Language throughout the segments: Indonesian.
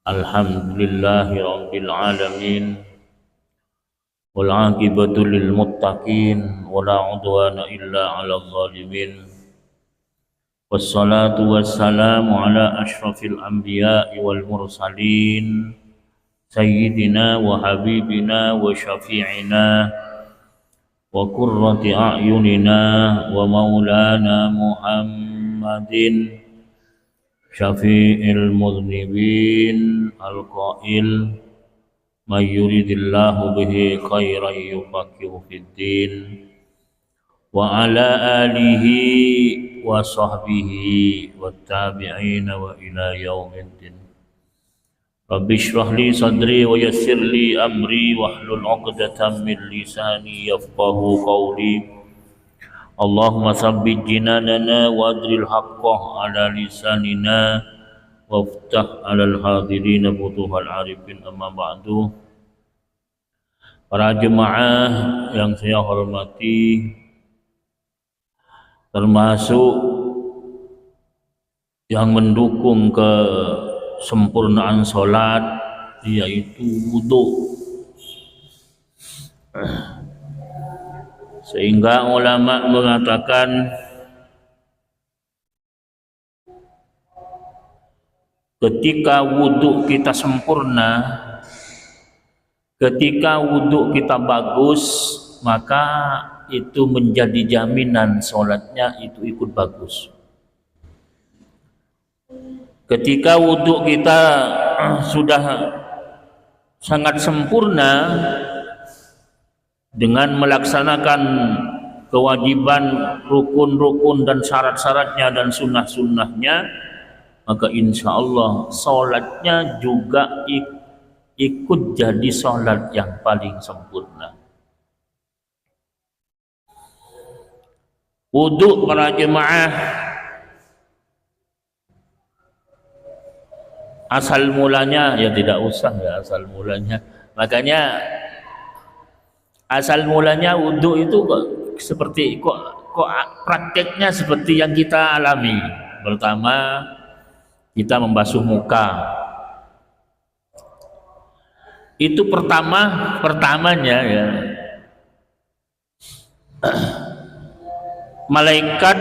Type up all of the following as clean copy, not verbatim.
Alhamdulillahi rabbil alamin wal aqibatu lil muttaqin wala udwana illa 'alal zalimin wassalatu wassalamu ala asyrafil anbiya'i wal mursalin sayyidina wa habibina wa syafi'ina wa qurrati a'yunina wa maulana Muhammadin syafi'il mudhnibin al-qail may yuridillahu bihi khairan yufaqihu fiddin wa ala alihi wa sahbihi wattabi'ina wa ila yaumiddin. Rabbi shrah li sadri wa yassir li amri wahlul 'uqdatam min lisani yafqahu qawli. Allahumma sabbit jinanana wa adril haqqa ala lisanina waftah alal hadirina futuhal arifin amma ba'du. Para jemaah yang saya hormati, termasuk yang mendukung kesempurnaan sholat, yaitu wudu. Sehingga ulama mengatakan ketika wudhu kita sempurna, ketika wudhu kita bagus, maka itu menjadi jaminan sholatnya itu ikut bagus. Ketika wudhu kita sudah sangat sempurna dengan melaksanakan kewajiban, rukun-rukun dan syarat-syaratnya dan sunnah-sunnahnya, maka insya Allah sholatnya juga ikut jadi sholat yang paling sempurna. Wudhu para jemaah, asal mulanya ya tidak usah ya asal mulanya. Makanya asal mulanya wudhu itu kok seperti kok prakteknya seperti yang kita alami. Pertama, kita membasuh muka. Itu pertamanya ya. Malaikat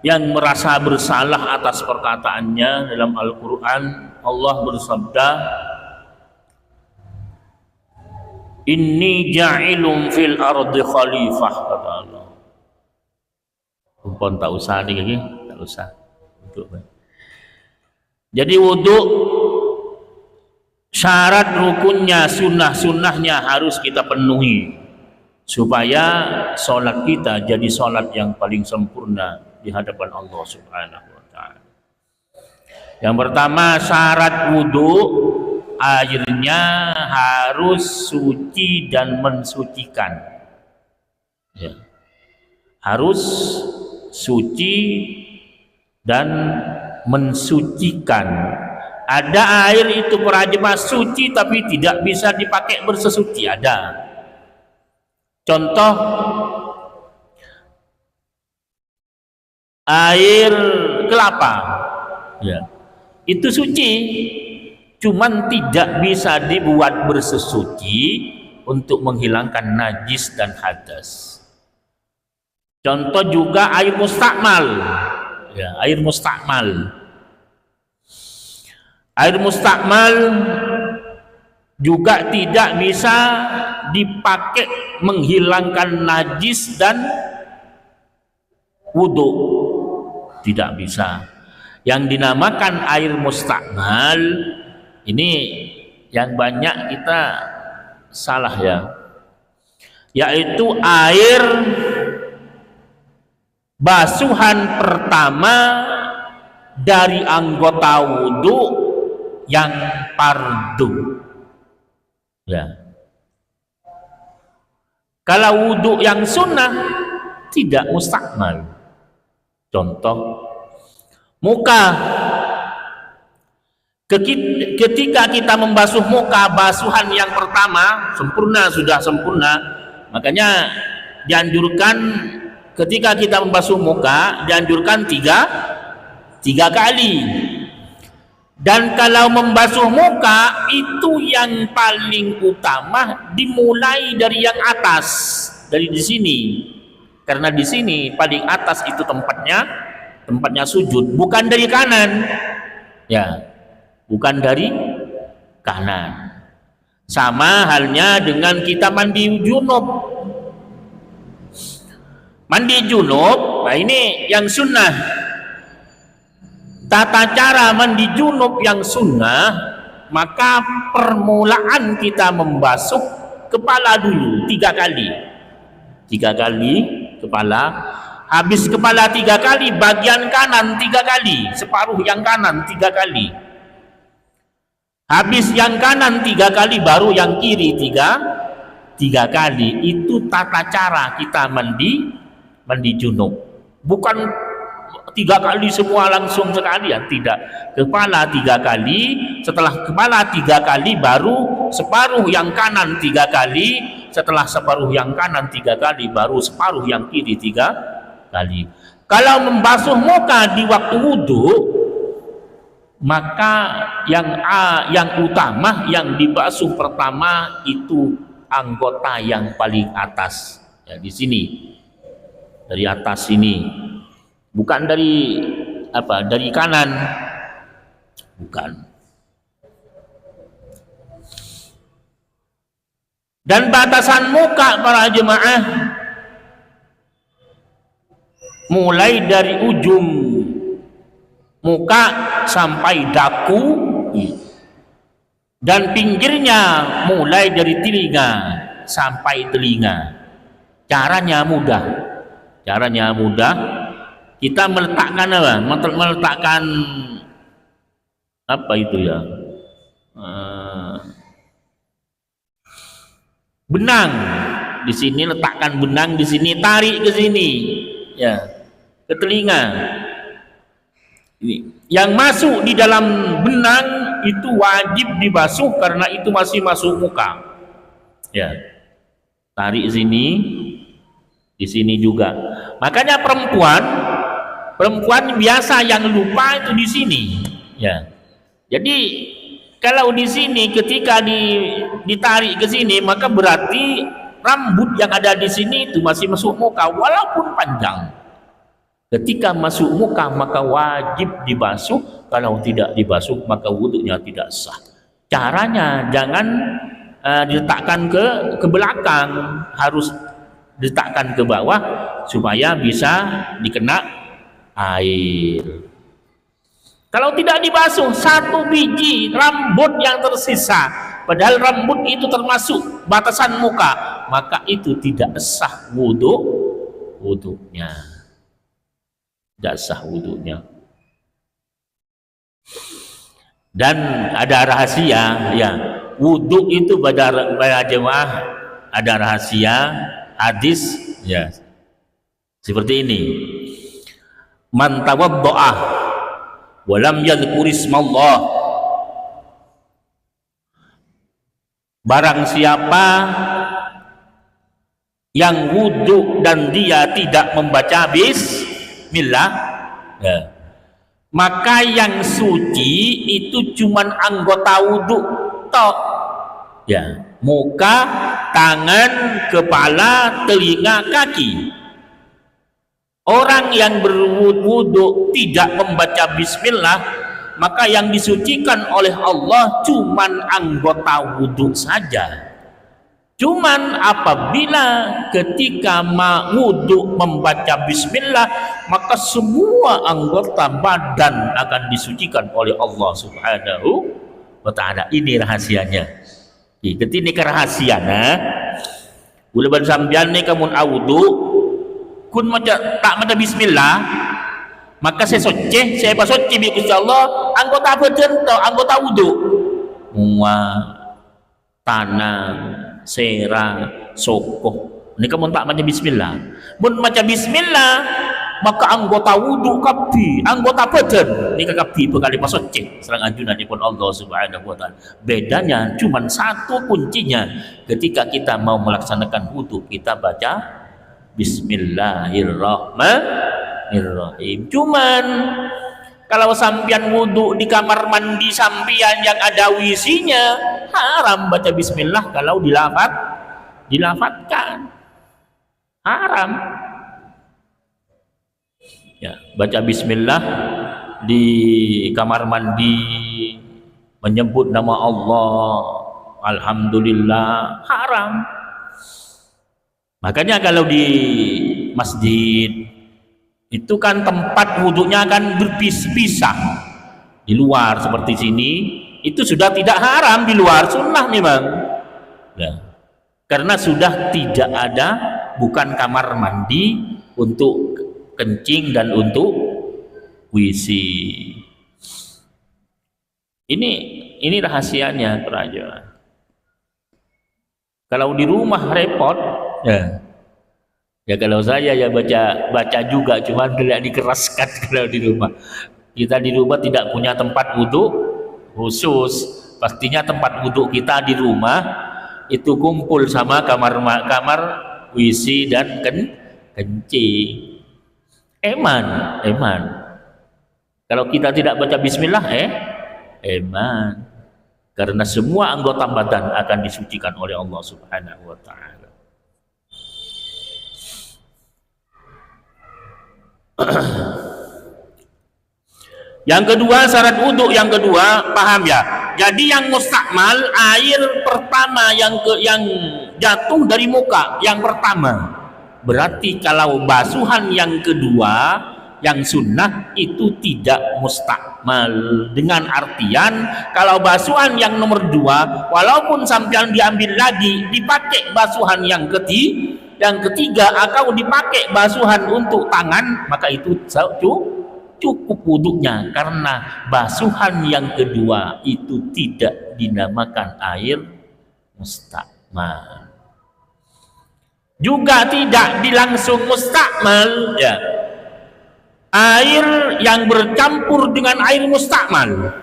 yang merasa bersalah atas perkataannya dalam Al-Qur'an, Allah bersabda, Inni ja'ilum fil ardi khalifah, kata Allah. Kumpul tak usah nih lagi, tak usah. Jadi wudhu syarat rukunnya, sunnah-sunnahnya harus kita penuhi supaya sholat kita jadi sholat yang paling sempurna di hadapan Allah Subhanahu wa ta'ala. Yang pertama, syarat wudhu, airnya harus suci dan mensucikan ya. Harus suci dan mensucikan. Ada air itu para jemaah suci tapi tidak bisa dipakai bersesuci, ada. Contoh, air kelapa ya, itu suci, cuman tidak bisa dibuat bersesuci untuk menghilangkan najis dan hadas. Contoh juga air mustakmal ya, air mustakmal. Air mustakmal juga tidak bisa dipakai menghilangkan najis dan wudhu, tidak bisa. Yang dinamakan air mustakmal ini yang banyak kita salah ya, yaitu air basuhan pertama dari anggota wudhu yang fardu ya. Kalau wudhu yang sunnah tidak mustakmal. Contoh, muka. Ketika kita membasuh muka, basuhan yang pertama sempurna, sudah sempurna, makanya dianjurkan ketika kita membasuh muka dianjurkan tiga kali. Dan kalau membasuh muka itu yang paling utama dimulai dari yang atas, dari di sini. Karena di sini paling atas itu tempatnya sujud, bukan dari kanan. Ya, bukan dari kanan. Sama halnya dengan kita mandi junub. Mandi junub, nah ini yang sunnah. Tata cara mandi junub yang sunnah, maka permulaan kita membasuh kepala dulu 3 kali. 3 kali kepala, habis kepala 3 kali, bagian kanan 3 kali, separuh yang kanan 3 kali. Habis yang kanan 3 kali, baru yang kiri 3 kali. Itu tata cara kita mandi junub. Bukan 3 kali semua langsung sekalian, tidak. Kepala 3 kali, setelah kepala 3 kali baru separuh yang kanan 3 kali, setelah separuh yang kanan 3 kali baru separuh yang kiri 3 kali. Kalau membasuh muka di waktu wudhu, maka yang utama yang dibasuh pertama itu anggota yang paling atas. Ya, di sini. Dari atas sini. Bukan dari dari kanan, bukan. Dan batasan muka para jemaah mulai dari ujung muka sampai daku, dan pinggirnya mulai dari telinga sampai telinga. Caranya mudah. Kita meletakkan apa itu ya, benang di sini, letakkan benang di sini, tarik ke sini, ya, ke telinga. Ini yang masuk di dalam benang itu wajib dibasuh karena itu masih masuk muka. Ya, tarik sini, di sini juga. Makanya perempuan biasa yang lupa itu di sini, ya. Jadi kalau di sini ketika ditarik ke sini, maka berarti rambut yang ada di sini itu masih masuk muka walaupun panjang. Ketika masuk muka maka wajib dibasuh, kalau tidak dibasuh maka wudhunya tidak sah. Caranya jangan diletakkan ke belakang, harus diletakkan ke bawah supaya bisa dikena air. Kalau tidak dibasuh, 1 biji rambut yang tersisa, padahal rambut itu termasuk batasan muka, maka itu tidak sah wudhunya. Tidak sah wudhunya. Dan ada rahasia, ya, wudhu itu pada jemaah ada rahasia hadis, ya, seperti ini. Man tawaddo'a wa lam yadhkur ismallah, barang siapa yang wudhu dan dia tidak membaca bismillah, ya, maka yang suci itu cuman anggota wudhu tok, ya, muka, tangan, kepala, telinga, kaki. Orang yang berwudu tidak membaca bismillah, maka yang disucikan oleh Allah cuman anggota wudu saja. Cuman apabila ketika wudu membaca bismillah, maka semua anggota badan akan disucikan oleh Allah Subhanahu wa ta'ala. Ini rahasianya. Ini kerahasiana. Ulaban sambian ni kamun awudu kun tak maca bismillah, maka saya pasoce bi Gusti Allah anggota badan atau anggota wudu, tanah, sera, sokoh. Ini kamu tak maca bismillah. Mun maca bismillah, maka anggota wudu kapi, anggota badan ini kapi bekali pasoce serang ajunanipun Allah Subhanahu wa ta'ala. Bedanya cuma 1 kuncinya, ketika kita mau melaksanakan wudu kita baca Bismillahirrahmanirrahim. Cuman Kalau sampian wudhu di kamar mandi sampian yang ada wisinya, haram baca bismillah kalau dilafatkan. Haram. Ya, baca bismillah di kamar mandi menyebut nama Allah, alhamdulillah, haram. Makanya kalau di masjid itu kan tempat wudhunya kan berpisah di luar seperti sini, itu sudah tidak haram, di luar sunnah memang ya, karena sudah tidak ada, bukan kamar mandi untuk kencing dan untuk WC. Ini rahasianya Raja. Kalau di rumah repot ya kalau saya ya baca juga, cuma tidak dikeraskan. Kalau di rumah, kita di rumah tidak punya tempat wudhu khusus, pastinya tempat wudhu kita di rumah itu kumpul sama kamar WC dan kencing. Eman. Kalau kita tidak baca bismillah eman, karena semua anggota badan akan disucikan oleh Allah Subhanahu wa taala. Yang kedua, syarat wudhu yang kedua, paham ya? Jadi yang mustakmal, air pertama yang jatuh dari muka yang pertama. Berarti kalau basuhan yang kedua, yang sunnah itu tidak mustakmal. Dengan artian kalau basuhan yang nomor dua, walaupun sampai diambil lagi dipakai basuhan yang ketiga atau dipakai basuhan untuk tangan, maka itu cukup wudhunya, karena basuhan yang kedua itu tidak dinamakan air mustakmal. Juga tidak dilangsung mustakmal ya, air yang bercampur dengan air mustakmal.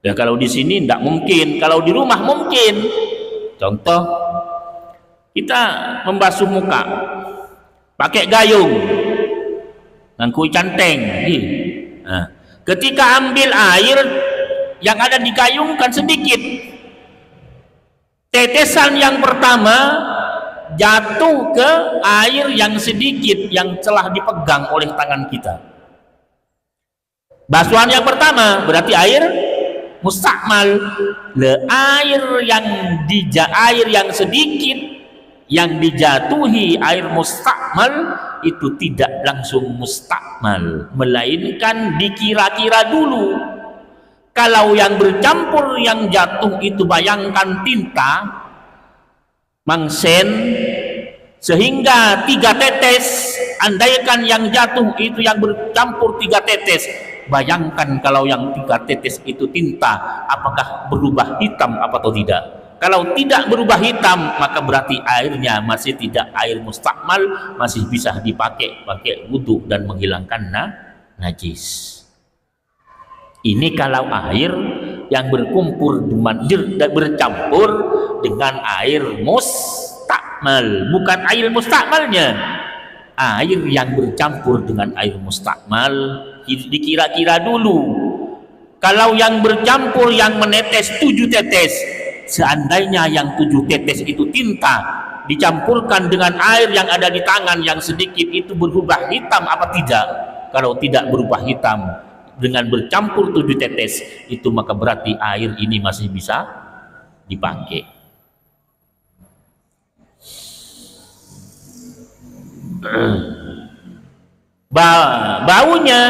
Ya kalau di sini tidak mungkin, kalau di rumah mungkin. Contoh, kita membasuh muka pakai gayung, ngangkui canteng. Nah, ketika ambil air yang ada di gayung kan sedikit, tetesan yang pertama jatuh ke air yang sedikit yang telah dipegang oleh tangan kita. Basuhan yang pertama berarti air mustakmal. Air yang sedikit yang dijatuhi air mustakmal itu tidak langsung mustakmal, melainkan dikira-kira dulu. Kalau yang bercampur yang jatuh itu bayangkan tinta mangsen, sehingga 3 tetes, andaikan yang jatuh itu yang bercampur 3 tetes, bayangkan kalau yang 3 tetes itu tinta, apakah berubah hitam atau tidak? Kalau tidak berubah hitam, maka berarti airnya masih tidak air mustakmal, masih bisa pakai wudhu dan menghilangkan najis. Ini kalau air yang bercampur dengan air mustakmal, bukan air mustakmalnya, air yang bercampur dengan air mustakmal. Dikira-kira dulu, kalau yang bercampur yang menetes 7 tetes, seandainya yang 7 tetes itu tinta dicampurkan dengan air yang ada di tangan yang sedikit, itu berubah hitam apa tidak? Kalau tidak berubah hitam dengan bercampur 7 tetes itu, maka berarti air ini masih bisa dipakai. Baunya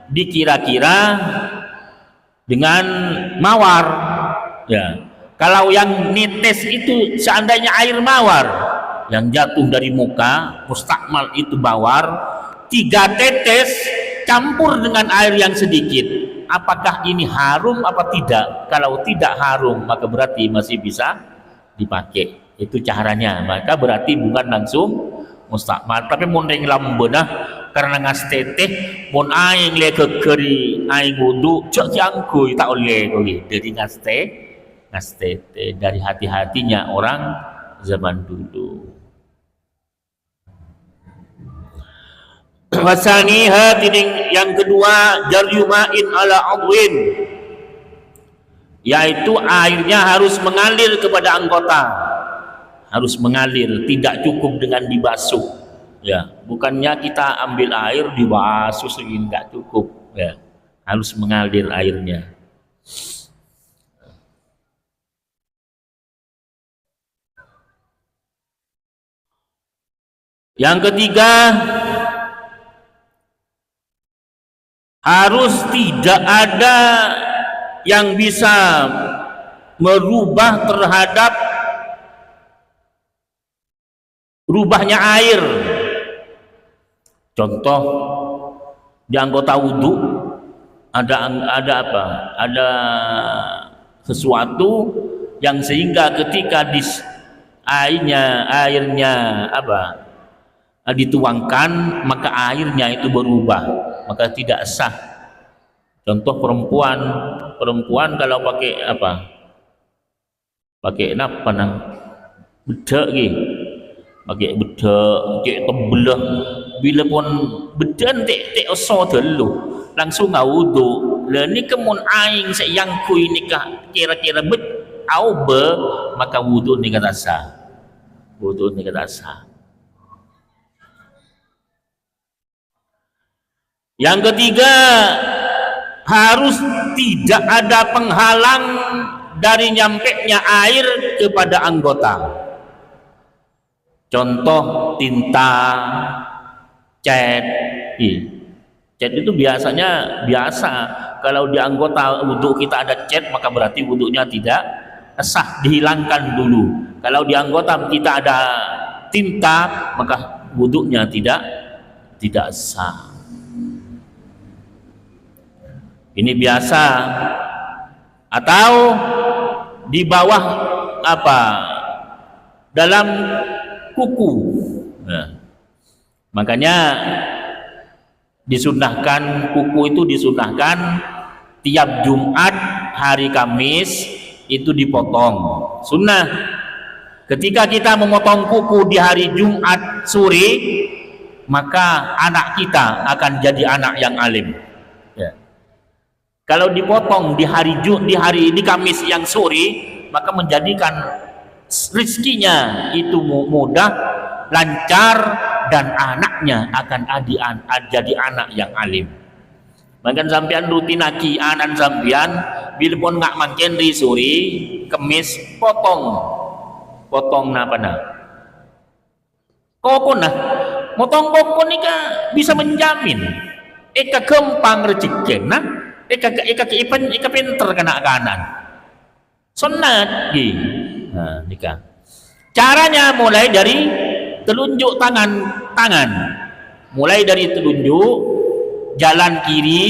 dikira-kira dengan mawar ya. Kalau yang netes itu seandainya air mawar yang jatuh dari muka mustakmal itu mawar, 3 tetes campur dengan air yang sedikit, apakah ini harum apa tidak? Kalau tidak harum, maka berarti masih bisa dipakai. Itu caranya. Maka berarti bukan langsung mustakmal. Tapi mun ring lambeunah karena ngasteteh mun aing le kekeri aing wudu cek jangkui tak oleh kowe. Jadi ngasteteh dari hati-hatinya orang zaman dulu. Wasaniha tiding yang kedua jaryumain ala adwin, yaitu airnya harus mengalir kepada anggota, harus mengalir, tidak cukup dengan dibasuh, ya. Bukannya kita ambil air dibasuh segini, nggak cukup, ya. Harus mengalir airnya. Yang ketiga, harus tidak ada yang bisa merubah terhadap rubahnya air. Contoh di anggota wudhu ada apa? Ada sesuatu yang sehingga ketika airnya apa? Dituangkan, maka airnya itu berubah, maka tidak sah. Contoh perempuan kalau pakai apa? Pakai apa nang? Bedak gitu. Pakai bedak, pakai tebelah. Bila pun bedan tek oso dulu, langsung wudu. Lah ni kemun aing sayang kui nikah kira-kira bet au be, maka wudu ni kata sah. Wudu ni kata sah. Yang ketiga, harus tidak ada penghalang dari nyampeknya air kepada anggota. Contoh tinta, cat. Cat itu biasanya biasa. Kalau di anggota wudhu kita ada cat, maka berarti wudhunya tidak sah, dihilangkan dulu. Kalau di anggota kita ada tinta, maka wudhunya tidak sah. Ini biasa. Atau di bawah apa? Dalam kuku. Nah, makanya disunahkan, kuku itu disunahkan tiap Jumat, hari Kamis itu dipotong. Sunnah. Ketika kita memotong kuku di hari Jumat sore, maka anak kita akan jadi anak yang alim. Ya. Kalau dipotong di hari Kamis yang sore, maka menjadikan rizkinya itu mudah, lancar, dan anaknya akan jadi anak yang alim. Makan sampean rutin aki anan sampean bila pun nggak makan di sore Kamis potong napa nah kokon nah motong kokon ni bisa menjamin eka kempang rezeki nah eka pinter kanan sunat gi. Nah, nikah. Caranya mulai dari telunjuk tangan. Mulai dari telunjuk jalan kiri,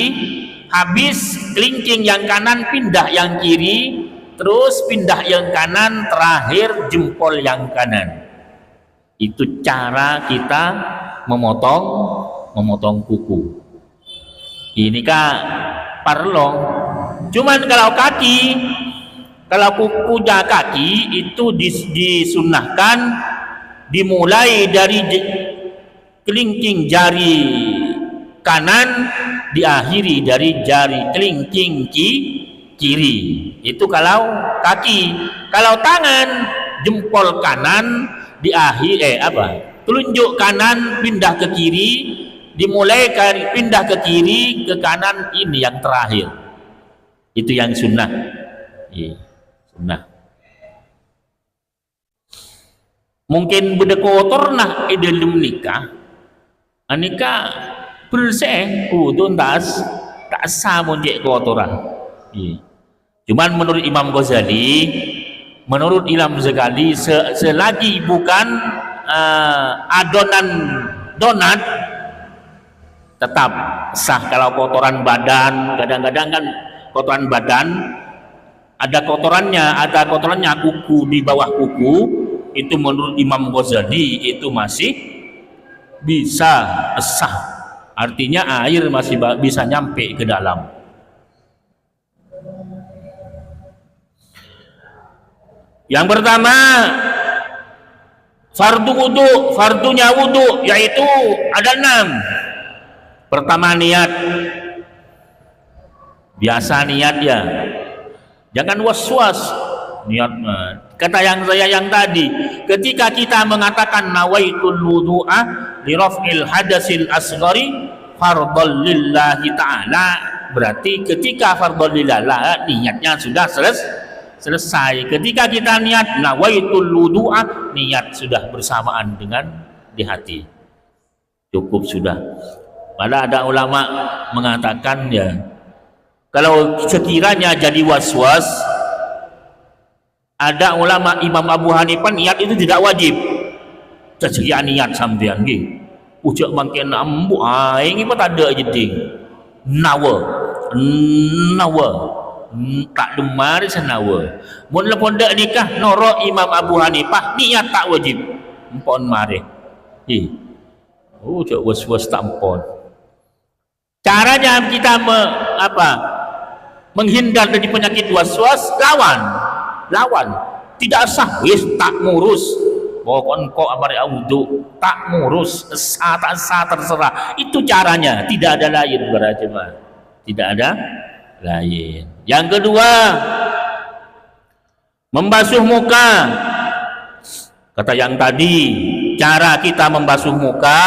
habis kelingking yang kanan pindah yang kiri, terus pindah yang kanan, terakhir jempol yang kanan. Itu cara kita memotong kuku. Ini kak parlong. Cuman kalau kukunya kaki itu disunahkan dimulai dari kelingking jari kanan, diakhiri dari jari kelingking kiri. Itu kalau kaki. Kalau tangan, jempol kanan telunjuk kanan pindah ke kiri, dimulai pindah ke kiri ke kanan, ini yang terakhir. Itu yang sunnah. Sunnah. Mungkin beda kotor nah dalam nikah. Anika bersih wudu tak sah monjek kotoran. Cuman menurut Imam Ghazali, selagi bukan adonan donat tetap sah. Kalau kotoran badan, kadang-kadang kan kotoran badan ada kotorannya kuku, di bawah kuku, itu menurut Imam Ghazali itu masih bisa sah, artinya air masih bisa nyampe ke dalam. Yang pertama, fardunya wudu, yaitu ada 6. Pertama niat, biasa niat ya, jangan was-was niat. Kata saya yang tadi, ketika kita mengatakan nawaitul wudu'a li raf'il hadasil asghari fardhal lillahi ta'ala, berarti ketika fardhal lillah niatnya sudah selesai. Ketika kita niat nawaitul wudu'a, niat sudah bersamaan dengan di hati, cukup sudah. Malah ada ulama mengatakan ya, kalau sekiranya jadi was-was, ada ulama Imam Abu Hanifah niat itu tidak wajib. Sesuai niat sampean nggih. Ujak mangken ambu aing apa tak ada jeding. Nawa. Tak demar senawa. Mun lepon dak nikah noro Imam Abu Hanifah niat tak wajib. Empon mare. Ujak was-was tak empon. Caranya kita menghindar dari penyakit was-was, lawan, tidak sah, wis tak ngurus, pokoknya kok amare wudu tak ngurus, sah tak sah terserah. Itu caranya, tidak ada lain berjemaah, tidak ada lain. Yang kedua, membasuh muka. Kata yang tadi, cara kita membasuh muka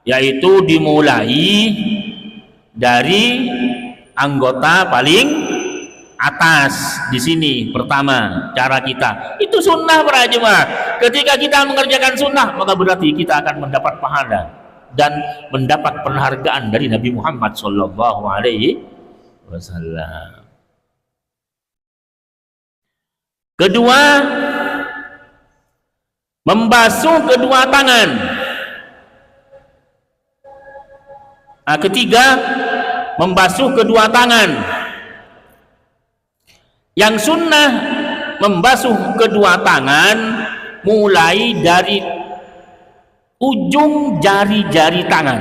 yaitu dimulai dari anggota paling atas. Di sini pertama cara kita itu sunnah para jemaah. Ketika kita mengerjakan sunnah, maka berarti kita akan mendapat pahala dan mendapat penghargaan dari Nabi Muhammad Sallallahu Alaihi Wasallam. Kedua, membasuh kedua tangan. Ketiga, membasuh kedua tangan. Yang sunnah membasuh kedua tangan mulai dari ujung jari-jari tangan,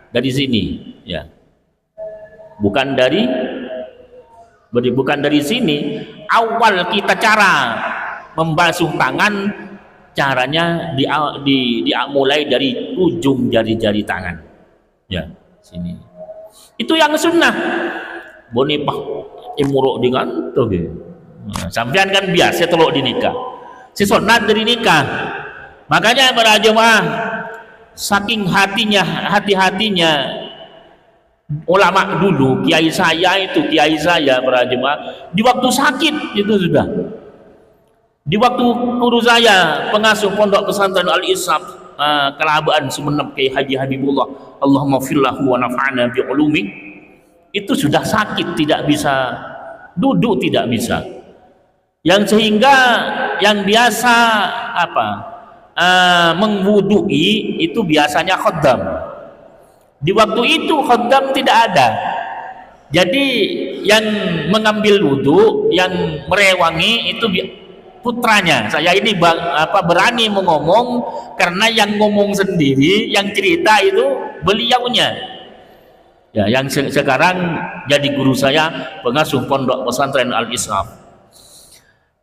dari sini ya, bukan dari sini. Awal kita cara membasuh tangan, caranya mulai dari ujung jari-jari tangan ya, sini. Itu yang sunnah. Bonipah imuruk dengan tuh, sampean kan biasa teluk di nikah, si sunat dari nikah. Makanya para jemaah, saking hati-hatinya ulama dulu, kiai saya para jemaah, di waktu sakit itu sudah, di waktu guru saya pengasuh pondok pesantren Al-Ishab Kelabaan Sumeneb Kiai Haji Habibullah, Allahumma fillahu wa nafa'na bi ulumi, itu sudah sakit, tidak bisa duduk, tidak bisa, yang sehingga yang biasa mengwudui itu biasanya khaddam. Di waktu itu khaddam tidak ada, jadi yang mengambil wudhu, yang merewangi itu putranya. Saya ini berani mengomong karena yang ngomong sendiri, yang cerita itu beliaunya ya, yang sekarang jadi guru saya, pengasuh pondok pesantren Al-Ishab.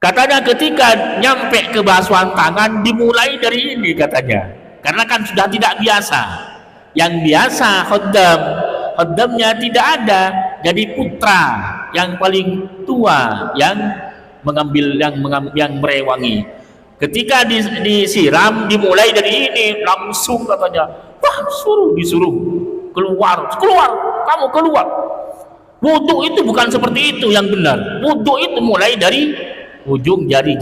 Katanya ketika nyampe ke basuhan tangan dimulai dari ini katanya, karena kan sudah tidak biasa. Yang biasa khaddamnya tidak ada, jadi putra yang paling tua yang mengambil, yang merewangi. Ketika disiram dimulai dari ini, langsung katanya, wah disuruh keluar, kamu keluar. Wudhu itu bukan seperti itu yang benar. Wudhu itu mulai dari ujung jari.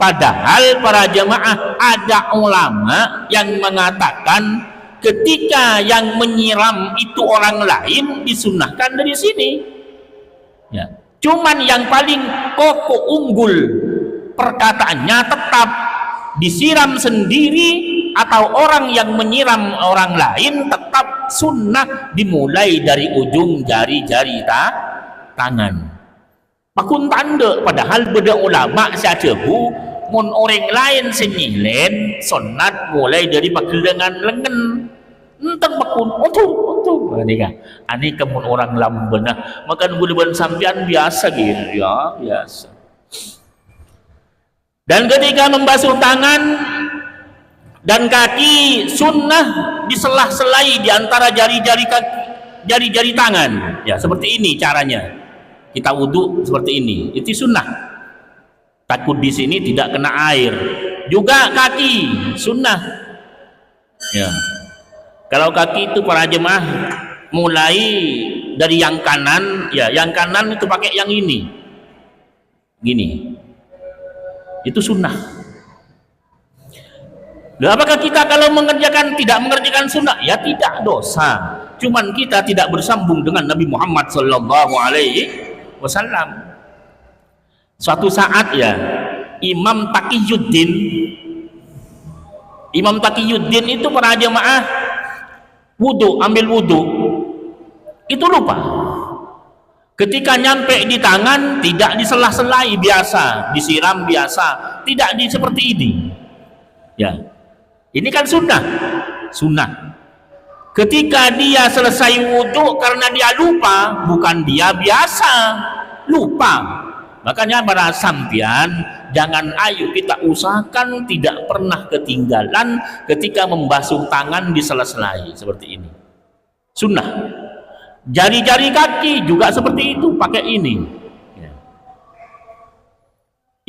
Padahal para jemaah, ada ulama yang mengatakan ketika yang menyiram itu orang lain disunnahkan dari sini ya. Cuman yang paling kokoh unggul perkataannya tetap disiram sendiri atau orang yang menyiram orang lain, tetap sunnah dimulai dari ujung jari-jari tangan. Pakun tanda, padahal beda ulama sacebu mun orang lain senyilen sunat mulai dari pagelengan lengan enteng pakun untuk ani kemun orang lambena makan buluban sampian biasa gitu ya, biasa. Dan ketika membasuh tangan Dan kaki sunnah diselah-selai di antara jari-jari kaki, jari-jari tangan. Ya, seperti ini caranya. Kita wudhu seperti ini. Itu sunnah. Takut di sini tidak kena air. Juga kaki sunnah. Ya. Kalau kaki itu para jemaah mulai dari yang kanan, ya, yang kanan itu pakai yang ini. Gini. Itu sunnah. Loh, apakah kita kalau tidak mengerjakan sunnah? Ya tidak, dosa. Cuman kita tidak bersambung dengan Nabi Muhammad Sallallahu Alaihi Wasallam. Suatu saat ya, Imam Taqiyuddin itu para jemaah ambil wudhu, itu lupa. Ketika nyampe di tangan tidak diselah-selai biasa, disiram biasa, tidak seperti ini. Ya. Ini kan sunnah. Ketika dia selesai wudhu karena dia lupa, bukan dia biasa lupa. Makanya para sampian, jangan, ayo kita usahakan tidak pernah ketinggalan ketika membasuh tangan di sela-selai seperti ini. Sunnah. Jari-jari kaki juga seperti itu, pakai ini. Ya.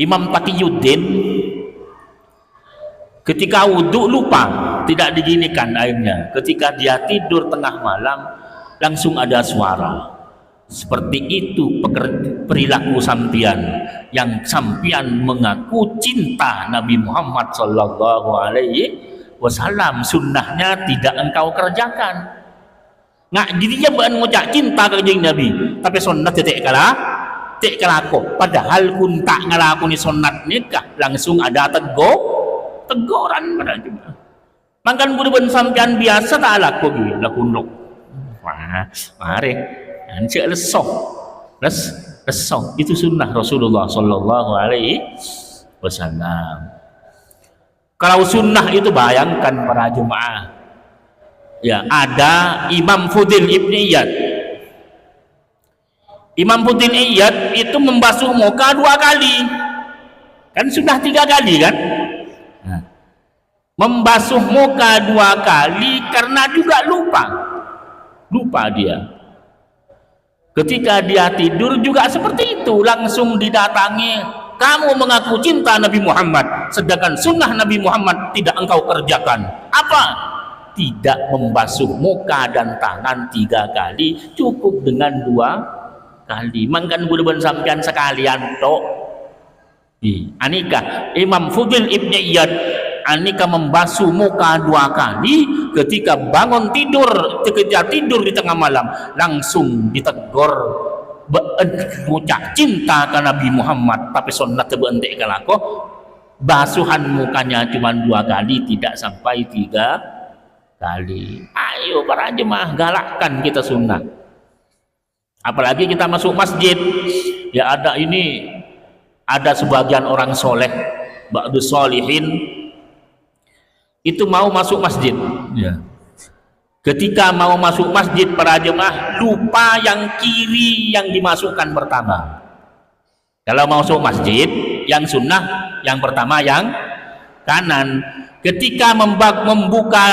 Imam Taqiyuddin ketika wudhu lupa, tidak diginikan airnya. Ketika dia tidur tengah malam, langsung ada suara. Seperti itu perilaku sampian, yang sampian mengaku cinta Nabi Muhammad Sallallahu Alaihi Wasallam. Sunnahnya tidak engkau kerjakan. Nggak dirinya bukan ngucap cinta ke Nabi, tapi sunnah tidak kalah kok. Padahal kun tak ngelakoni sunnat nikah, langsung ada teguran pada jemaah. Makan bukan sampean biasa tak laku gitu, lakunuk. Wah, mari, anjir lesoh itu sunnah Rasulullah Sallallahu Alaihi Wasallam. Kalau sunnah itu bayangkan para jemaah, ya ada Imam Fudail Ibni Iyad. Imam Fudail Iyad itu membasuh muka 2 kali, kan sudah 3 kali kan? Membasuh muka 2 kali karena juga lupa dia. Ketika dia tidur juga seperti itu, langsung didatangi, kamu mengaku cinta Nabi Muhammad sedangkan sunnah Nabi Muhammad tidak engkau kerjakan. Apa? Tidak membasuh muka dan tangan 3 kali, cukup dengan 2 kali. Mangkan bulan sampean sekalian tok. Anika Imam Fudail Ibni Iyad anika membasuh muka 2 kali ketika bangun tidur, ketika tidur di tengah malam, langsung ditegur mengucap cinta ke Nabi Muhammad, tapi sunnah tebentek kalako basuhan mukanya cuma 2 kali, tidak sampai 3 kali. Ayo para jemaah, galakkan kita sunnah. Apalagi kita masuk masjid, ya ada sebagian orang soleh, ba'du sholihin, itu mau masuk masjid. Ya. Ketika mau masuk masjid para jemaah lupa yang kiri yang dimasukkan pertama. Kalau mau masuk masjid yang sunnah yang pertama yang kanan. Ketika membuka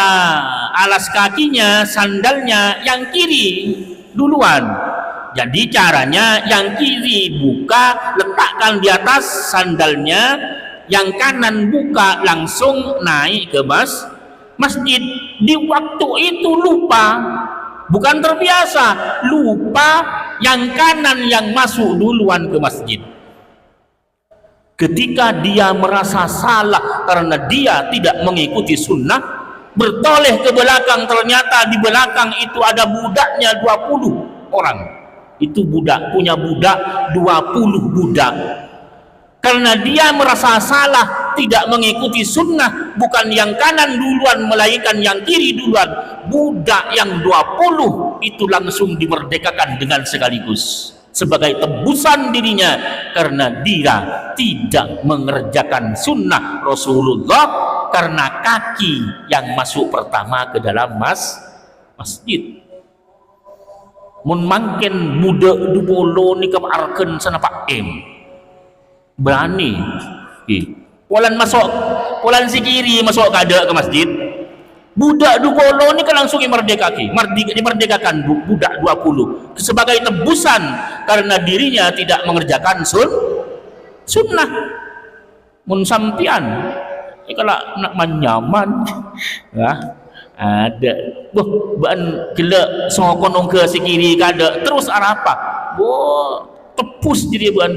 alas kakinya, sandalnya yang kiri duluan. Jadi caranya yang kiri buka, letakkan di atas sandalnya, yang kanan buka, langsung naik ke masjid. Di waktu itu lupa, bukan terbiasa, lupa yang kanan yang masuk duluan ke masjid. Ketika dia merasa salah karena dia tidak mengikuti sunnah, bertoleh ke belakang, ternyata di belakang itu ada budaknya 20 orang. Itu punya budak 20 budak. Karena dia merasa salah, tidak mengikuti sunnah, bukan yang kanan duluan melainkan yang kiri duluan, budak yang 20 itu langsung dimerdekakan dengan sekaligus sebagai tebusan dirinya karena dia tidak mengerjakan sunnah Rasulullah, karena kaki yang masuk pertama ke dalam masjid. Mun mangken budak dubolo ni kemarken sana Pak M berani Polan si kiri masuk kada ke masjid. Budak Dukolo ni kan langsung dimerdekakan budak 20 sebagai tebusan karena dirinya tidak mengerjakan sunnah. Mun sampian kalau nak manyaman ya ada ban gila songonong ke si kiri kada terus arapa tepus jadi ban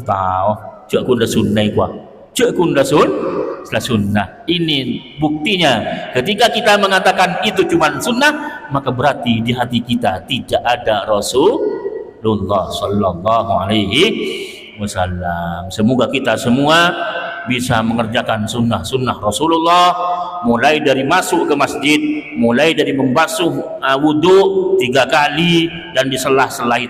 tahu cak kunda sunnah kuah cak kunda sunnah. Ini buktinya ketika kita mengatakan itu cuma sunnah, maka berarti di hati kita tidak ada Rasulullah sallallahu alaihi wasallam. Semoga kita semua bisa mengerjakan sunnah Rasulullah, mulai dari masuk ke masjid, mulai dari membasuh wudhu 3 kali dan diselah-selah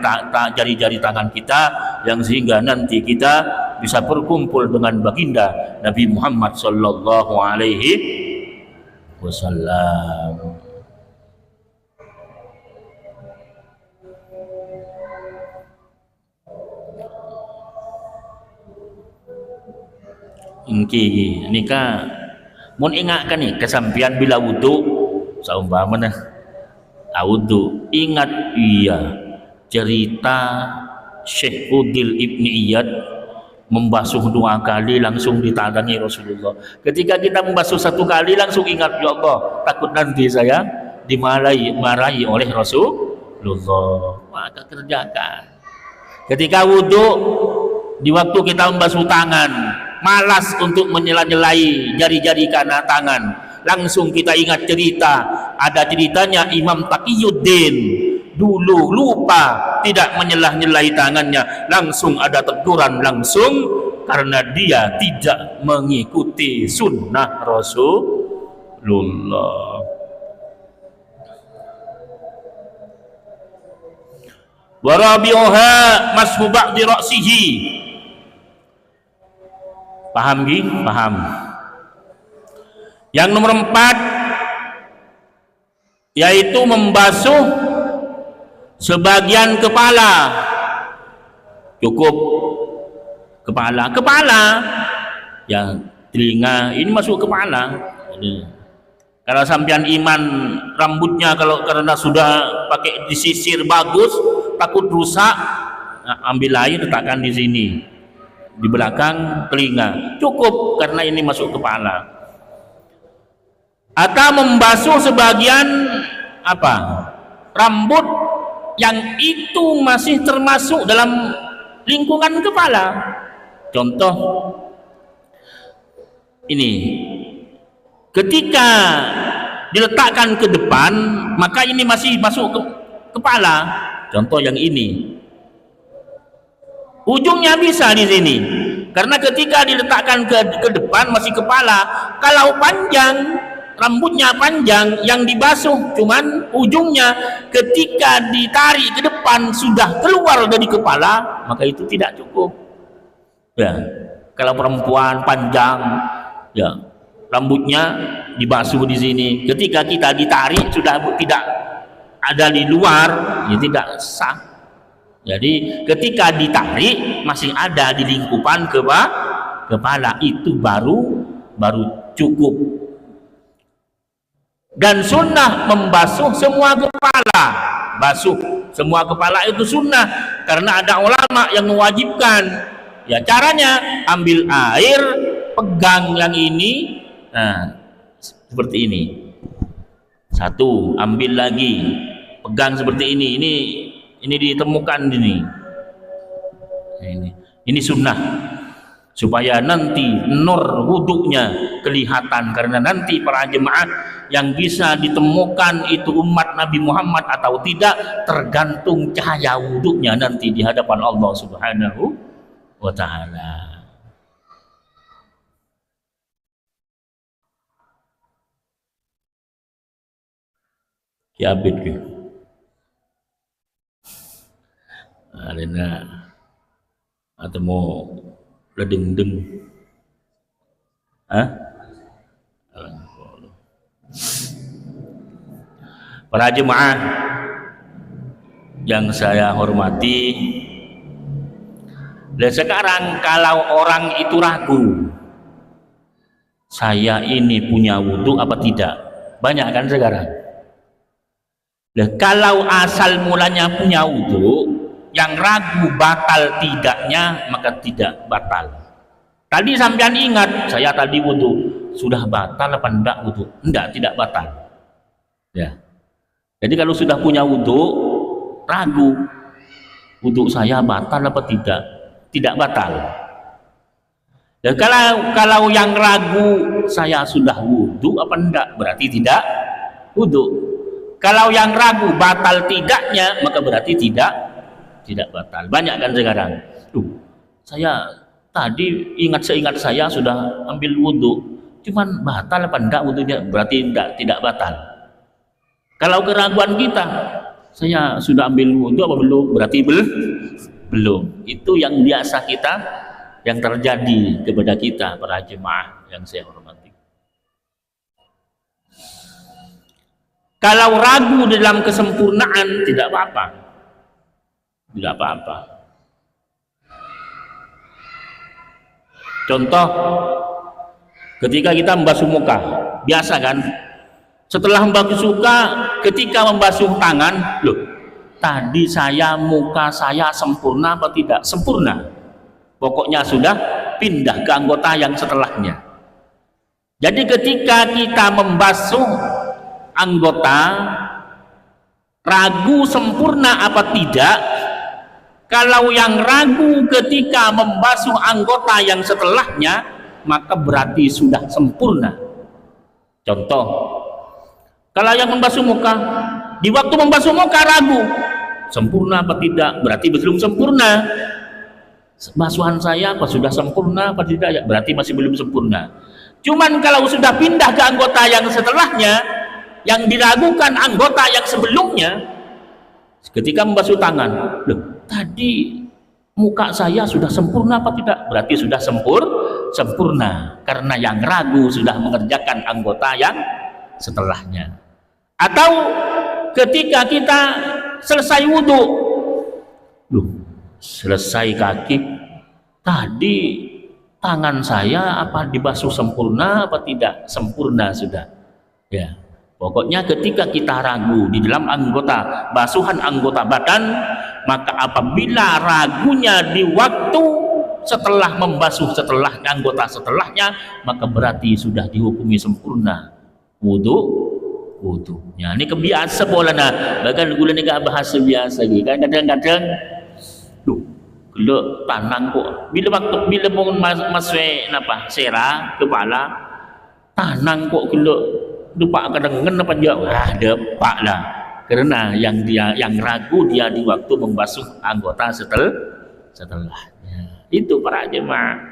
jari-jari tangan kita, yang sehingga nanti kita bisa berkumpul dengan baginda Nabi Muhammad sallallahu alaihi wasallam. Ingki nikah mun ingatkan nih kesampian bila wudu saumpama nah wudu ingat cerita Syekh Fudil Ibni Iyad membasuh 2 kali langsung ditandangi Rasulullah. Ketika kita membasuh 1 kali langsung ingat, ya Allah takut nanti saya dimarahi oleh Rasulullah. Maka kerjakan. Ketika wudu di waktu kita membasuh tangan malas untuk menyela-nyelai jari-jari kanan tangan, langsung kita ingat cerita. Ada ceritanya Imam Taqiyuddin dulu lupa tidak menyelah-nyelai tangannya, langsung ada teguran langsung karena dia tidak mengikuti sunnah Rasulullah. Wa rabi'uha mashu ba'di ra'sihi. Paham gi? Paham. Yang nomor 4 yaitu membasuh sebagian kepala. Cukup kepala ya, telinga ini masuk kepala. Kalau sampean iman rambutnya kalau karena sudah pakai disisir bagus takut rusak, ambil air letakkan di sini di belakang telinga, cukup karena ini masuk kepala. Atau membasuh sebagian rambut yang itu masih termasuk dalam lingkungan kepala. Contoh ini, ketika diletakkan ke depan maka ini masih masuk ke kepala. Contoh yang ini, ujungnya bisa di sini karena ketika diletakkan ke depan masih kepala. Kalau panjang, rambutnya panjang, yang dibasuh cuman ujungnya, ketika ditarik ke depan sudah keluar dari kepala, maka itu tidak cukup ya. Kalau perempuan panjang ya, rambutnya dibasuh di sini, ketika kita ditarik sudah tidak ada di luar, ya tidak sah. Jadi ketika ditarik masih ada di lingkupan kepala, itu baru cukup. Dan sunnah membasuh semua kepala. Basuh semua kepala itu sunnah karena ada ulama yang mewajibkan. Ya caranya ambil air, pegang yang ini, nah seperti ini. Satu, ambil lagi, pegang seperti ini. Ini ditemukan ini sunnah supaya nanti nur wuduknya kelihatan, karena nanti para jemaah yang bisa ditemukan itu umat Nabi Muhammad atau tidak tergantung cahaya wuduknya nanti di hadapan Allah Subhanahu wa ta'ala. Kiabit ke alena atau mau ledeng-deng para jemaah yang saya hormati, dan sekarang kalau orang itu ragu saya ini punya wudhu apa tidak? Banyak kan sekarang. Nah, kalau asal mulanya punya wudhu, yang ragu batal tidaknya, maka tidak batal. Tadi sampean ingat, saya tadi wudhu, sudah batal apa enggak wudhu? Enggak, tidak batal. Ya. Jadi kalau sudah punya wudhu, ragu, wudhu saya batal apa tidak? Tidak batal. Dan kalau yang ragu, saya sudah wudhu apa enggak? Berarti tidak wudhu. Kalau yang ragu batal tidaknya, maka berarti tidak batal. Banyak kan sekarang. Saya tadi seingat saya sudah ambil wudhu, cuman batal apa enggak wudhunya? Berarti tidak batal. Kalau keraguan kita, saya sudah ambil wudhu apa belum? Berarti belum. Itu yang biasa kita, yang terjadi kepada kita para jemaah yang saya hormati. Kalau ragu dalam kesempurnaan, tidak apa-apa. Tidak apa-apa. Contoh, ketika kita membasuh muka, biasa kan? Setelah membasuh muka, ketika membasuh tangan, loh, tadi muka saya sempurna apa tidak? Sempurna. Pokoknya sudah pindah ke anggota yang setelahnya. Jadi ketika kita membasuh anggota, ragu sempurna apa tidak? Kalau yang ragu ketika membasuh anggota yang setelahnya, maka berarti sudah sempurna. Contoh, kalau yang membasuh muka, di waktu membasuh muka ragu, sempurna apa tidak? Berarti belum sempurna. Basuhan saya apa sudah sempurna apa tidak? Ya, berarti masih belum sempurna. Cuman kalau sudah pindah ke anggota yang setelahnya, yang diragukan anggota yang sebelumnya, ketika membasuh tangan, loh, tadi muka saya sudah sempurna apa tidak? Berarti sudah sempurna, karena yang ragu sudah mengerjakan anggota yang setelahnya. Atau ketika kita selesai wudhu, loh, selesai kaki, tadi tangan saya apa dibasuh sempurna apa tidak? Sempurna sudah. Ya. Pokoknya ketika kita ragu di dalam basuhan anggota badan, maka apabila ragunya di waktu setelah membasuh anggota setelahnya, maka berarti sudah dihukumi sempurna wudhunya. Ini kebiasa pola nah, bahkan gula ni bahasa biasa gitu kan, kadang-kadang kalau tanang kok bila mau masuk sera kepala tanang kok kalau lupa kadang-kadang apa dia depak lah, karena yang ragu dia di waktu membasuh anggota setelahnya. Itu para jemaah.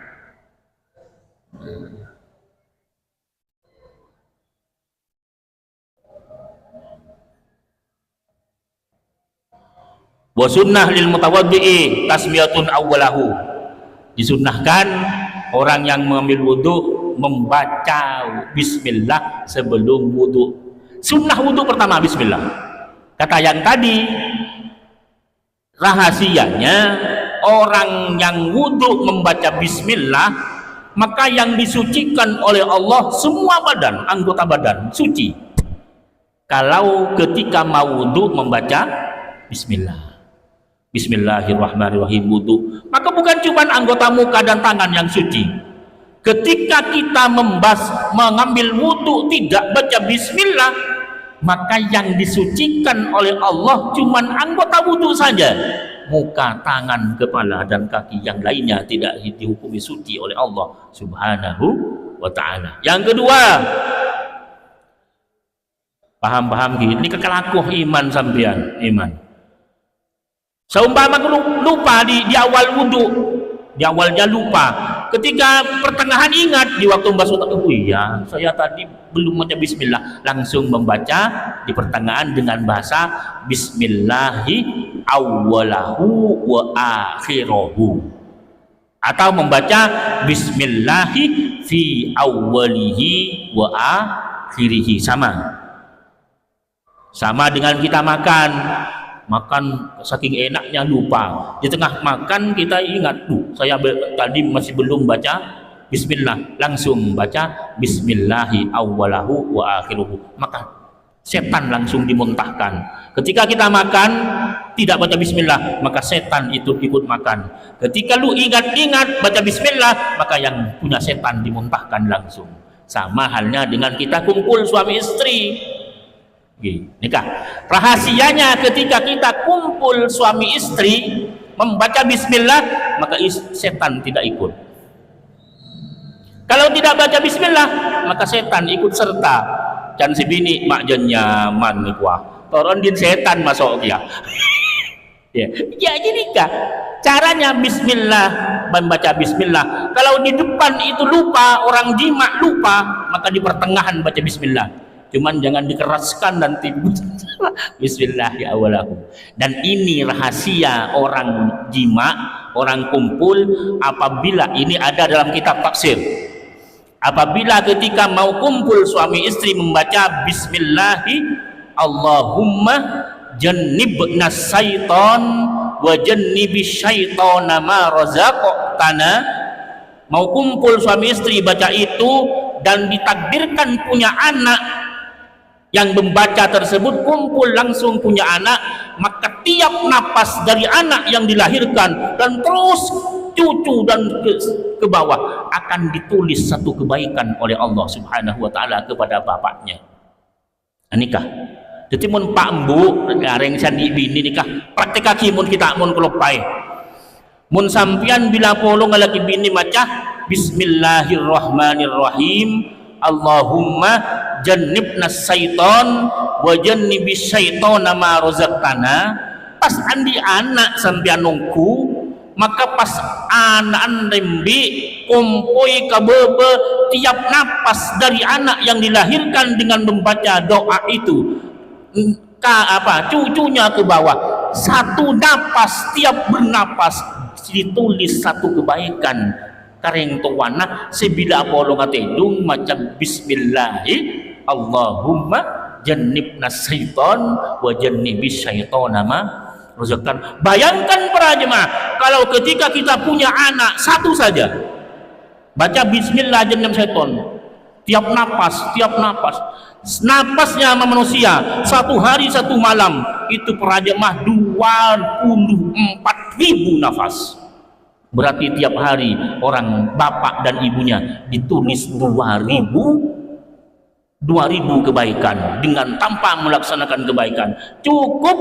Wa sunnah lil mutawaddi'i tasmiyatun awwalahu. Disunnahkan orang yang mengambil wudhu membaca bismillah sebelum wudhu. Sunnah wudhu pertama bismillah. Kata yang tadi, rahasianya orang yang wudhu membaca bismillah, maka yang disucikan oleh Allah semua badan, anggota badan suci. Kalau ketika mau wudhu membaca bismillah, bismillahirrahmanirrahim wudhu, maka bukan cuma anggota muka dan tangan yang suci. Ketika kita mengambil wudhu tidak baca bismillah, maka yang disucikan oleh Allah cuma anggota wudhu saja. Muka, tangan, kepala, dan kaki yang lainnya tidak dihukumi suci oleh Allah subhanahu wa ta'ala. Yang kedua, paham gini, ini kekelakuan iman sampean, iman. Seumpama lupa di awal wudhu, di awalnya lupa, ketika pertengahan ingat di waktu membasuh tangan, oh iya saya tadi belum membaca bismillah, langsung membaca di pertengahan dengan bahasa bismillahi awwalahu wa akhirahu, atau membaca bismillahi fi awwalihi wa akhirihi. Sama dengan kita makan saking enaknya lupa, di tengah makan kita ingat, saya tadi masih belum baca bismillah, langsung baca bismillahi awwalahu wa akhiruhu, maka setan langsung dimuntahkan. Ketika kita makan tidak baca bismillah, maka setan itu ikut makan. Ketika lu ingat-ingat baca bismillah, maka yang punya setan dimuntahkan langsung. Sama halnya dengan kita kumpul suami istri. Nikah. Rahasianya ketika kita kumpul suami istri membaca bismillah, maka setan tidak ikut. Kalau tidak baca bismillah, maka setan ikut serta. Dan si bini mak jen nyaman nih kuah. Toron din setan masuk ya. Ya jadi kah? Caranya bismillah, membaca bismillah. Kalau di depan itu lupa, orang jima lupa, maka di pertengahan baca bismillah. Cuman jangan dikeraskan nanti. Bismillah ya awalahu. Dan ini rahasia orang jima, orang kumpul, apabila ini ada dalam kitab tafsir. Apabila ketika mau kumpul suami istri membaca bismillahi Allahumma jannibna syaitan wa jannibi syaitana ma razaqtana, mau kumpul suami istri baca itu dan ditakdirkan punya anak, yang membaca tersebut kumpul langsung punya anak, maka tiap napas dari anak yang dilahirkan dan terus cucu dan ke bawah akan ditulis satu kebaikan oleh Allah Subhanahu wa taala kepada bapaknya. Nikah. Jadi mun pak embu gareng sandi bini nikah praktek kaki mun kita mun kelopai. Mun sampian bila polong lagi bini maca bismillahirrahmanirrahim Allahumma jannibna syaiton wa jannibis syaitona ma razaqtana, pas andi anak sampian nungku, maka pas anak rembi kumpoi kabebe tiap napas dari anak yang dilahirkan dengan membaca doa itu cucunya ke bawah, satu napas tiap bernapas ditulis satu kebaikan kareng tuana sebila bolong atedung macam bismillahi Allahumma jannibna syaiton wa jannibis syaitona ma razaqtan. Bayangkan para jemaah, kalau ketika kita punya anak satu saja baca bismillah jannib syaiton tiap napas napasnya sama manusia satu hari satu malam itu para jemaah 24.000 nafas. Berarti tiap hari orang bapak dan ibunya ditulis 2.000 kebaikan dengan tanpa melaksanakan kebaikan. Cukup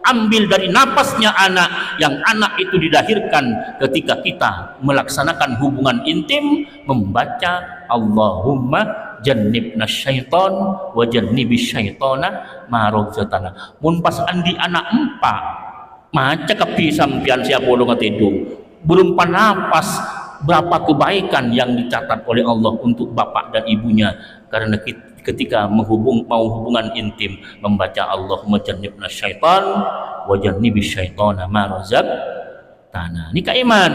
ambil dari napasnya anak, yang anak itu dilahirkan ketika kita melaksanakan hubungan intim membaca Allahumma jannibna syaiton wa jannibis syaitona ma razaqtana. Mun pas andi anak empat maca kepi sampian siapa bolong atedung belum panapas berapa kebaikan yang dicatat oleh Allah untuk bapak dan ibunya karena ketika mau hubungan intim membaca Allahumma jannibna syaitan wa jannibis syaitona ma razaqtana. Ini keiman.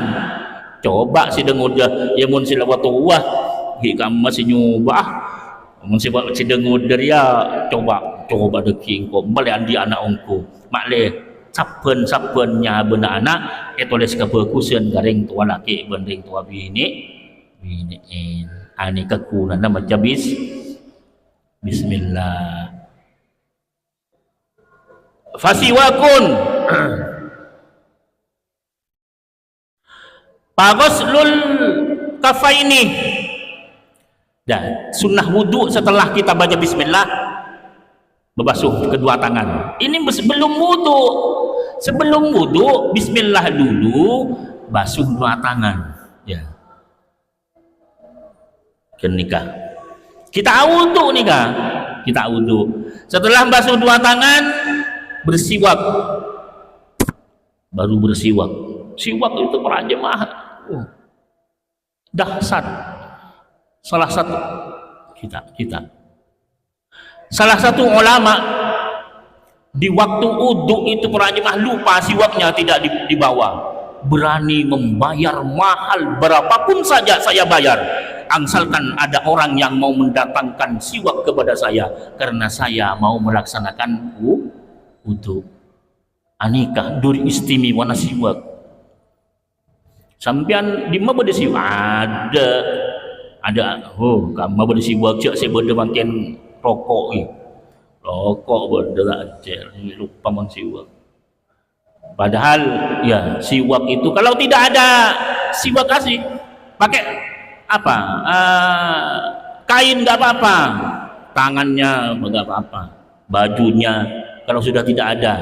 Coba si dengur ya mun sila watuwah kamu masih nyoba mun si dengur dia coba deking kok male andi anak ongko makle sapen-sapennya benar anak tulis ke perkusen garing tua laki banding tua bini ani kekunan nama jabis bismillah fasiwakun pagoslul kafaini. Dan sunnah wudhu setelah kita baca bismillah membasuh kedua tangan. Ini sebelum wudhu bismillah dulu, basuh dua tangan ya. Kenikah kita wudhu nikah, kita wudhu setelah basuh dua tangan bersiwak, baru bersiwak. Siwak itu para jemaah dahsyat. Salah satu ulama di waktu wudhu itu para jemaah lupa siwaknya tidak dibawa, berani membayar mahal berapapun saja saya bayar asalkan ada orang yang mau mendatangkan siwak kepada saya karena saya mau melaksanakan wudhu. Anikah duri istimewa siwak sampian di mana siwak ada ada kamu boleh siwak cek saya benda makin rokok ni rokok benda tak cek lupa man siwak. Padahal ya siwak itu kalau tidak ada siwak asli pakai apa kain nggak apa-apa, tangannya nggak apa-apa, bajunya kalau sudah tidak ada.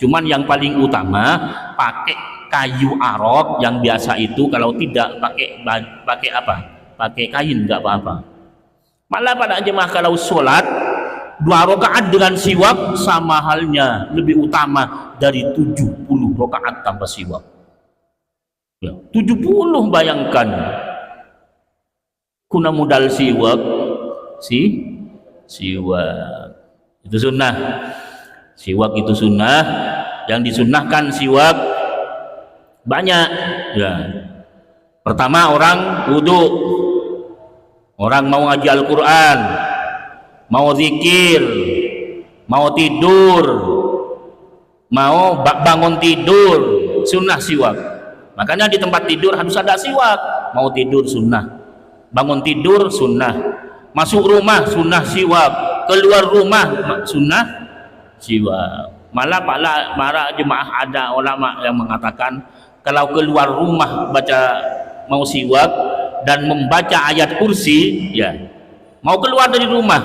Cuman yang paling utama pakai kayu arok yang biasa itu, kalau tidak pakai apa? Pakai kain nggak apa-apa. Malah pada jemaah kalau sholat 2 rakaat dengan siwak sama halnya lebih utama dari 70 rakaat tanpa siwak. Ya, 70 bayangkan. Kuna modal siwak, siwak itu sunnah. Siwak itu sunnah. Yang disunnahkan siwak banyak. Ya. Pertama orang wudu, orang mau ngaji Al-Quran, mau zikir, mau tidur, mau bangun tidur, sunnah siwak. Makanya di tempat tidur harus ada siwak. Mau tidur sunnah, bangun tidur sunnah, masuk rumah sunnah siwak, keluar rumah sunnah siwak. Malah para jemaah ada ulama yang mengatakan kalau keluar rumah mau siwak dan membaca ayat kursi, ya mau keluar dari rumah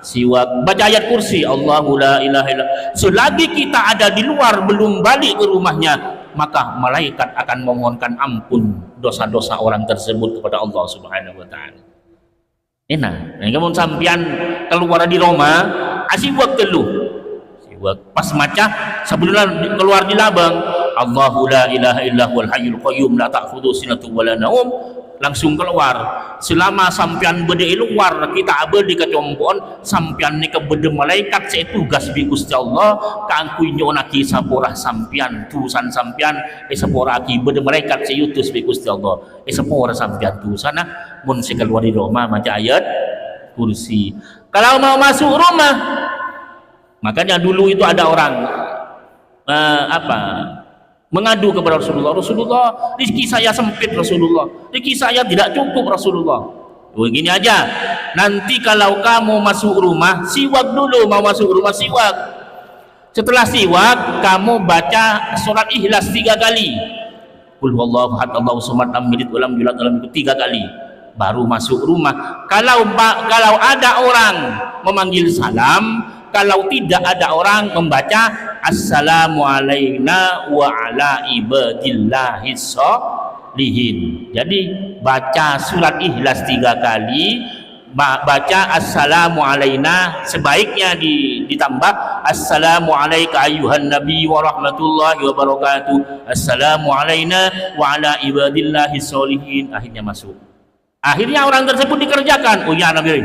siwak baca ayat kursi, Allahu la ilaha illallah, selagi kita ada di luar belum balik ke rumahnya, maka malaikat akan memohonkan ampun dosa-dosa orang tersebut kepada Allah Subhanahu wa taala. Enak. Nah, kamu sampian keluar di Roma, asiwak telu. Siwak pas maca sebelum keluar di labang, Allahu la ilaha illahu al-hayyul qayyum la ta'khudhu sinatun wa la naum, langsung keluar. Selama sampian bede luar kita abadi kecompon sampian ni ke bede malaikat saya tugas bi Gusti Allah kangku nyonaki saporah sampian tusan sampian sapora ki bede malaikat saya utus bi Gusti Allah sapora sampian tusan mun saya keluar di rumah maca ayat kursi. Kalau mau masuk rumah, makanya dulu itu ada orang mengadu kepada Rasulullah, rezeki saya sempit Rasulullah, rezeki saya tidak cukup Rasulullah. Begini aja, nanti kalau kamu masuk rumah siwak dulu, mau masuk rumah siwak, setelah siwak kamu baca surat Ikhlas 3 kali, Qul huwallahu ahad Allahu samad lam yalid wa lam yulad wa lam yakul 3 kali, baru masuk rumah. Kalau ada orang memanggil salam, kalau tidak ada orang membaca assalamu alayna wa ala ibadillahis sholihin. Jadi baca surat Ikhlas 3 kali, baca assalamu alayna, sebaiknya ditambah assalamu alayka ayyuhan nabi wa rahmatullahi wa barakatuh, assalamu alayna wa ala ibadillahis sholihin. Akhirnya masuk. Akhirnya orang tersebut dikerjakan. Oh ya Nabi,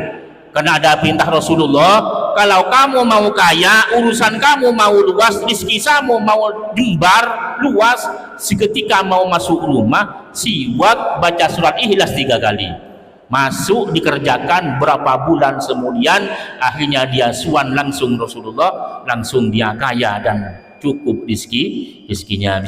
karena ada perintah Rasulullah, kalau kamu mau kaya, urusan kamu mau luas, rezeki kamu mau jembar luas, seketika mau masuk rumah siwak baca surat Ikhlas 3 kali, masuk dikerjakan. Berapa bulan kemudian akhirnya dia suan langsung Rasulullah, langsung dia kaya dan cukup rezekinya.